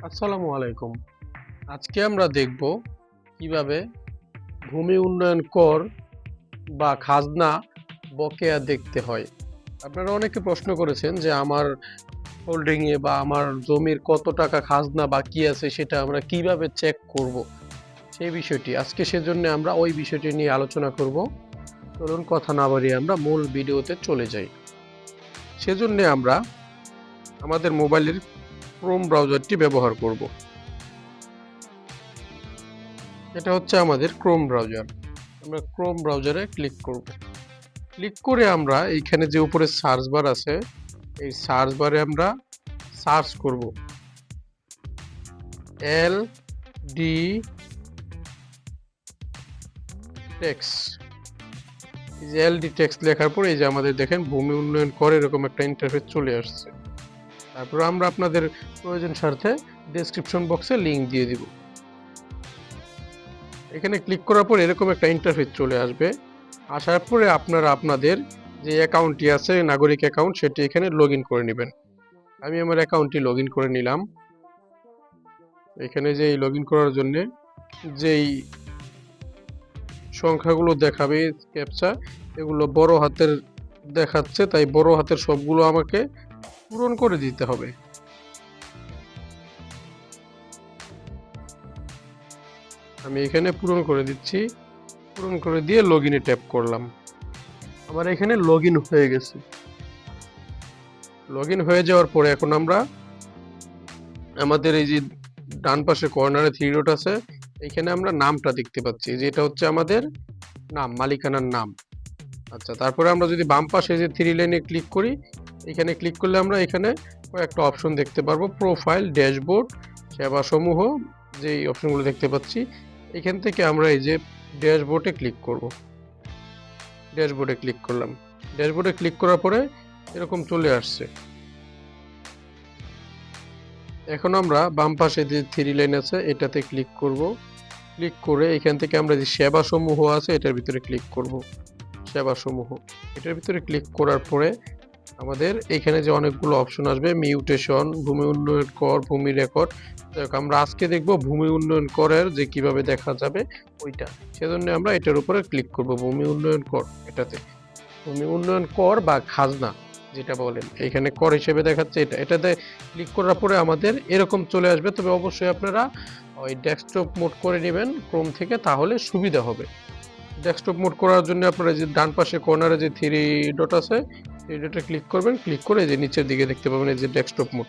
আসসালামু আলাইকুম। আজকে আমরা দেখব কিভাবে ভূমি উন্নয়ন কর বা খাজনা বকেয়া দেখতে হয়। আপনারা অনেকে প্রশ্ন করেছেন যে আমার হোল্ডিং এ বা আমার জমির কত টাকা খাজনা বাকি আছে সেটা আমরা কিভাবে চেক করব, সেই বিষয়টি আজকে সেজন্য আমরা ওই বিষয়টি নিয়ে আলোচনা করব। চলুন কথা না বাড়িয়ে আমরা মূল ভিডিওতে চলে যাই। সেজন্য আমরা আমাদের মোবাইলের ক্রোম ব্রাউজারটি ব্যবহার করব। এটা হচ্ছে আমাদের ক্রোম ব্রাউজার। আমরা ক্রোম ব্রাউজারে ক্লিক করব। ক্লিক করে আমরা এইখানে যে উপরে সার্চ বার আছে, এই সার্চ বারে আমরা সার্চ করব এল ডি টেক্স। এই যে এল ডি টেক্স লেখার পরে এই যে আমাদের দেখেন ভূমি উন্নয়ন করে এরকম একটা ইন্টারফেস চলে আসছে। তারপর আমরা আপনাদের প্রয়োজন স্বার্থে ডেসক্রিপশন বক্সে লিংক দিয়ে দিব। এখানে ক্লিক করার পর এরকম একটা ইন্টারফেস চলে আসবে। আসার পরে আপনারা আপনাদের যে অ্যাকাউন্টটি আছে নাগরিক অ্যাকাউন্ট সেটি এখানে লগ ইন করে নেবেন। আমি আমার অ্যাকাউন্টটি লগ ইন করে নিলাম। এখানে যে লগ ইন করার জন্য যেই সংখ্যাগুলো দেখাবে ক্যাপচা, এগুলো বড় হাতের দেখাচ্ছে, তাই বড় হাতের সবগুলো আমাকে পূরণ করে দিতে হবে। আমি এখানে পূরণ করে দিচ্ছি। পূরণ করে দিয়ে লগ ইনে ট্যাপ করলাম। আমার এখানে লগ ইন হয়ে গেছে। লগ ইন হয়ে যাওয়ার পরে এখন আমরা আমাদের এই যে ডান পাশে কর্নারে থ্রি ডট আছে, এখানে আমরা নামটা দেখতে পাচ্ছি যে এটা হচ্ছে আমাদের নাম, মালিকানার নাম। আচ্ছা, তারপরে আমরা যদি বাম পাশে যে থ্রি লাইনে ক্লিক করি, এখানে ক্লিক করলে আমরা এখানে কয়েকটা অপশন দেখতে পারবো। প্রোফাইল, ড্যাশবোর্ড, সেবা সমূহ, যেই অপশনগুলো দেখতে পাচ্ছি, এখান থেকে আমরা এই যে ড্যাশবোর্ডে ক্লিক করব। ড্যাশবোর্ডে ক্লিক করলাম। ড্যাশবোর্ডে ক্লিক করার পরে এরকম চলে আসছে। এখন আমরা বাম পাশে যে থ্রি লাইন আছে এটাতে ক্লিক করব। ক্লিক করে এখান থেকে আমরা যে সেবা সমূহ আছে এটার ভিতরে ক্লিক করব। সেবা সমূহ, এটার ভিতরে ক্লিক করার পরে আমাদের এখানে যে অনেকগুলো অপশন আসবে, মিউটেশন, ভূমি উন্নয়ন কর, ভূমি রেকর্ড। আমরা আজকে দেখব ভূমি উন্নয়ন করের যে কিভাবে দেখা যাবে ওইটা। সেজন্য আমরা এটার উপরে ক্লিক করব, ভূমি উন্নয়ন কর। এটাতে ভূমি উন্নয়ন কর বা খাজনা যেটা বলেন, এখানে কর হিসেবে দেখাচ্ছে এটা। এটাতে ক্লিক করার পরে আমাদের এরকম চলে আসবে। তবে অবশ্যই আপনারা ওই ডেস্কটপ মোড করে নেবেন ক্রোম থেকে, তাহলে সুবিধা হবে। ডেস্কটপ মোড করার জন্য আপনারা যে ডান পাশে কর্নারে যে থ্রি ডট আছে, থ্রি ডটে ক্লিক করবেন। ক্লিক করে যে নিচের দিকে দেখতে পাবেন এই যে ডেস্কটপ মোড,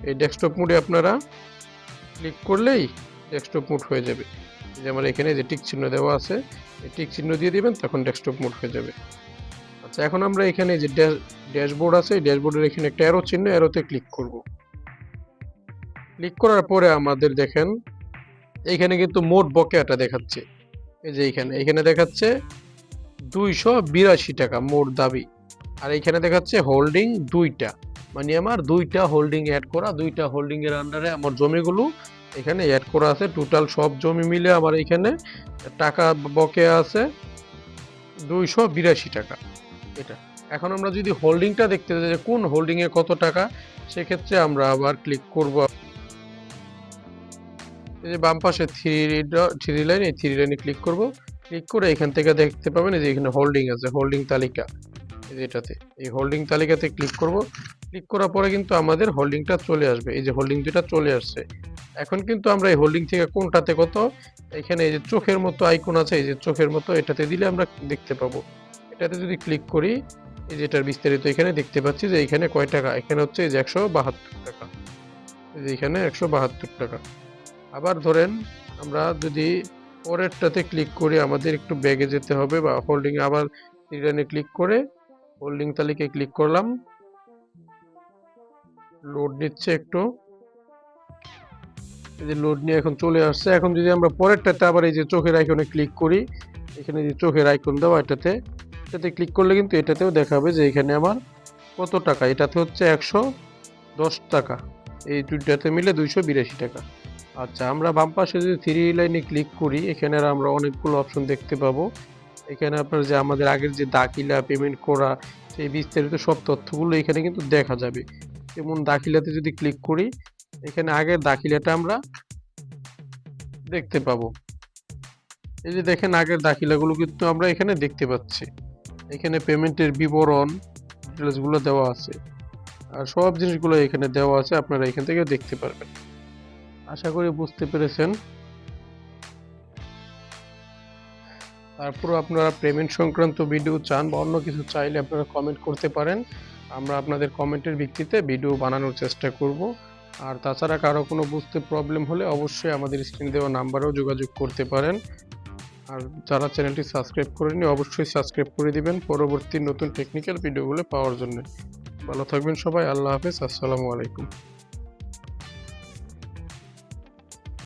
এই ডেস্কটপ মোডে আপনারা ক্লিক করলেই ডেস্কটপ মোড হয়ে যাবে। যে আমার এখানে যে টিক চিহ্ন দেওয়া আছে, এই টিক চিহ্ন দিয়ে দিবেন, তখন ডেস্কটপ মোড হয়ে যাবে। আচ্ছা, এখন আমরা এখানে যে ড্যাশবোর্ড আছে, ড্যাশবোর্ডের এখানে একটা অ্যারো চিহ্ন, অ্যারোতে ক্লিক করব। ক্লিক করার পরে আমাদের দেখেন এইখানে কিন্তু মোট বকেয়াটা দেখাচ্ছে। এই যে এখানে দেখাচ্ছে 282 টাকা মোট দাবি। আর এইখানে দেখাচ্ছে হোল্ডিং দুইটা, মানে আমার দুইটা হোল্ডিং অ্যাড করা, দুইটা হোল্ডিং এর আন্ডারে আমার জমিগুলো এখানে অ্যাড করা আছে। টোটাল সব জমি মিলে আমার এখানে টাকা বকেয়া আছে 282 টাকা। এটা এখন আমরা যদি হোল্ডিংটা দেখতে চাই যে কোন হোল্ডিং এ কত টাকা, সেক্ষেত্রে আমরা আবার ক্লিক করব এই যে বাম পাশে থ্রি লাইন, এই থ্রি লাইনে ক্লিক করব। ক্লিক করে এখান থেকে দেখতে পাবেন এই যে এখানে হোল্ডিং আছে, হোল্ডিং তালিকা। এটাতে এই হোল্ডিং তালিকাতে ক্লিক করব। ক্লিক করার পরে কিন্তু আমাদের হোল্ডিংটা চলে আসবে। এই যে হোল্ডিং দুটা চলে আসছে। এখন কিন্তু আমরা এই হোল্ডিং থেকে কোনটাতে কত, এখানে এই যে চোখের মতো আইকন আছে, এই যে চোখের মতো, এটাতে দিলে আমরা দেখতে পাবো। এটাতে যদি ক্লিক করি, এই যেটার বিস্তারিত এখানে দেখতে পাচ্ছি যে এখানে কয় টাকা, এখানে হচ্ছে এই যে 172 টাকা। এই যে এখানে 172 টাকা। আবার ধরেন আমরা যদি পরেরটাতে ক্লিক করি, আমাদের একটু ব্যাগে যেতে হবে বা হোল্ডিং, আবার রিটার্নে ক্লিক করে হোল্ডিং তালিকায় ক্লিক করলাম। লোড নিচ্ছে একটু, এই যে লোড নিয়ে এখন চলে আসছে। এখন যদি আমরা পরেরটাতে আবার এই যে চোখের আইকনে ক্লিক করি, এখানে যে চোখের আইকন দেওয়া এটাতে ক্লিক করলে কিন্তু এটাতেও দেখাবে যে এখানে আমার কত টাকা। এটাতে হচ্ছে 110 টাকা, এই দুইটাতে মিলে 282 টাকা। আচ্ছা, আমরা বাম পাশে যদি থ্রি লাইনে ক্লিক করি, এখানে আমরা অনেকগুলো অপশন দেখতে পাবো। এখানে আপনার যে আমাদের আগের যে দাখিলা, পেমেন্ট করা, সেই বিস্তারিত সব তথ্যগুলো এখানে কিন্তু দেখা যাবে। যেমন দাখিলাতে যদি ক্লিক করি, এখানে আগের দাখিলাটা আমরা দেখতে পাবো। এই যে দেখেন আগের দাখিলাগুলো কিন্তু আমরা এখানে দেখতে পাচ্ছি। এখানে পেমেন্টের বিবরণ ডিটেলসগুলো দেওয়া আছে, আর সব জিনিসগুলো এখানে দেওয়া আছে, আপনারা এখান থেকে দেখতে পারবেন। আশা করি বুঝতে পেরেছেন। তারপর আপনারা পেমেন্ট সংক্রান্ত ভিডিও চান বা অন্য কিছু চাইলে আপনারা কমেন্ট করতে পারেন। আমরা আপনাদের কমেন্টের ভিত্তিতে ভিডিও বানানোর চেষ্টা করব। আর তাছাড়া কারো কোনো বুঝতে প্রবলেম হলে অবশ্যই আমাদের স্ক্রিনে দেওয়া নাম্বারেও যোগাযোগ করতে পারেন। আর যারা চ্যানেলটি সাবস্ক্রাইব করেননি অবশ্যই সাবস্ক্রাইব করে দিবেন পরবর্তী নতুন টেকনিক্যাল ভিডিওগুলো পাওয়ার জন্য। ভালো থাকবেন সবাই। আল্লাহ হাফেজ। আসসালামু আলাইকুম।